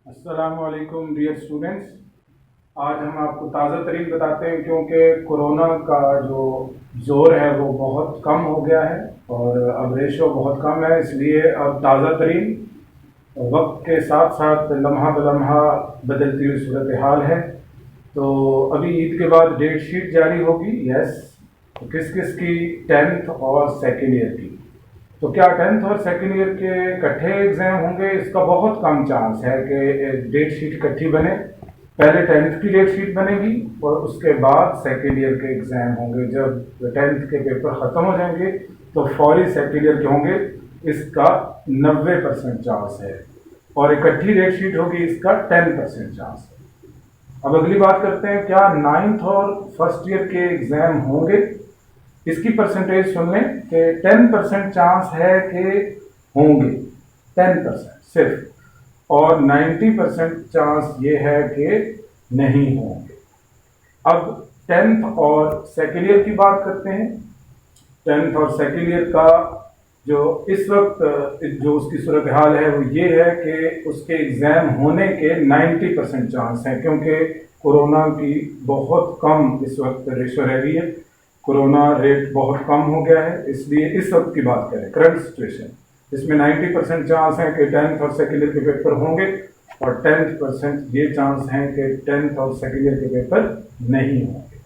अस्सलामुअलैकुम dear students. आज हम आपको ताज़ा तरीन बताते हैं क्योंकि कोरोना का जो ज़ोर है वो बहुत कम हो गया है और अब रेशो बहुत कम है, इसलिए अब ताज़ा तरीन वक्त के साथ साथ लम्हा बलम्हा बदलती हुई सूरत हाल है। तो अभी ईद के बाद डेट शीट जारी होगी। यस, तो किस किस की? 10th और सेकेंड ईयर की। तो क्या 10th और सेकेंड ईयर के इकट्ठे एग्जाम होंगे? इसका बहुत कम चांस है कि डेट शीट इकट्ठी बने। पहले 10th की डेट शीट बनेगी और उसके बाद सेकेंड ईयर के एग्जाम होंगे। जब 10th के पेपर ख़त्म हो जाएंगे तो फौरी सेकेंड ईयर के होंगे, इसका 90% चांस है। और इकट्ठी डेट शीट होगी, इसका 10% चांस है। अब अगली बात करते हैं, क्या 9th और फर्स्ट ईयर के एग्जाम होंगे? इसकी परसेंटेज सुन लें कि 10% चांस है कि होंगे, 10% सिर्फ, और 90% चांस ये है कि नहीं होंगे। अब 10th और सेकेंड ईयर की बात करते हैं। 10th और सेकेंड ईयर का जो इस वक्त जो उसकी सूरत हाल है वो ये है कि उसके एग्ज़ाम होने के 90% चांस हैं, क्योंकि कोरोना की बहुत कम इस वक्त रेशो रह गई है। कोरोना रेट बहुत कम हो गया है, इसलिए इस वक्त की बात करें, करंट सिचुएशन, इसमें 90% चांस हैं कि 10th और सेकेंड ईयर के पेपर होंगे और 10% ये चांस हैं कि 10th और सेकेंड ईयर के पेपर नहीं होंगे।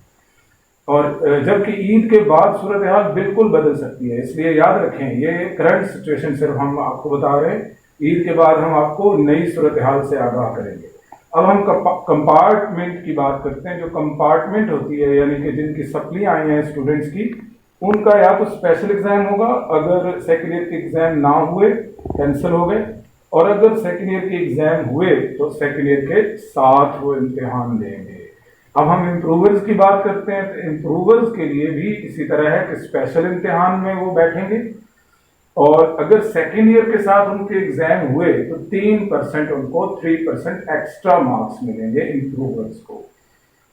और जबकि ईद के बाद सूरत हाल बिल्कुल बदल सकती है, इसलिए याद रखें ये करंट सिचुएशन सिर्फ हम आपको बता रहे हैं। ईद के बाद हम आपको नई सूरत हाल से आगाह करेंगे। अब हम कंपार्टमेंट की बात करते हैं। जो कंपार्टमेंट होती है, यानी कि जिनकी सप्लियाँ आई हैं स्टूडेंट्स की, उनका या तो स्पेशल एग्जाम होगा, अगर सेकेंड ईयर के एग्जाम ना हुए कैंसिल हो गए, और अगर सेकेंड ईयर के एग्जाम हुए तो सेकेंड ईयर के साथ वो इम्तिहान देंगे। अब हम इम्प्रूवर्स की बात करते हैं, तो इम्प्रूवर्स के लिए भी इसी तरह है कि स्पेशल इम्तिहान में वो बैठेंगे, और अगर सेकेंड ईयर के साथ उनके एग्जाम हुए तो 3% उनको 3% एक्स्ट्रा मार्क्स मिलेंगे इम्प्रूवर्स को।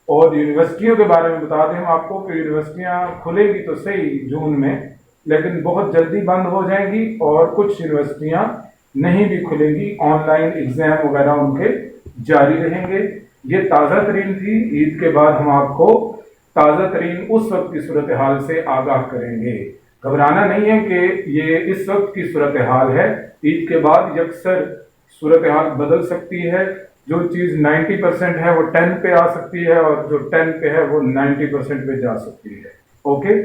और यूनिवर्सिटियों के बारे में बता दें हम आपको कि यूनिवर्सिटियां खुलेगी तो सही जून में, लेकिन बहुत जल्दी बंद हो जाएंगी, और कुछ यूनिवर्सिटियां नहीं भी खुलेंगी, ऑनलाइन एग्जाम वगैरह उनके जारी रहेंगे। ये ताज़ा तरीन थी। ईद के बाद हम आपको ताज़ा तरीन उस वक्त की सूरत हाल से आगाह करेंगे। घबराना नहीं है कि ये इस वक्त की सूरत हाल है। ईद के बाद यकसर सूरत हाल बदल सकती है। जो चीज़ 90% है वो 10 पे आ सकती है, और जो 10 पे है वो 90% पे जा सकती है। ओके।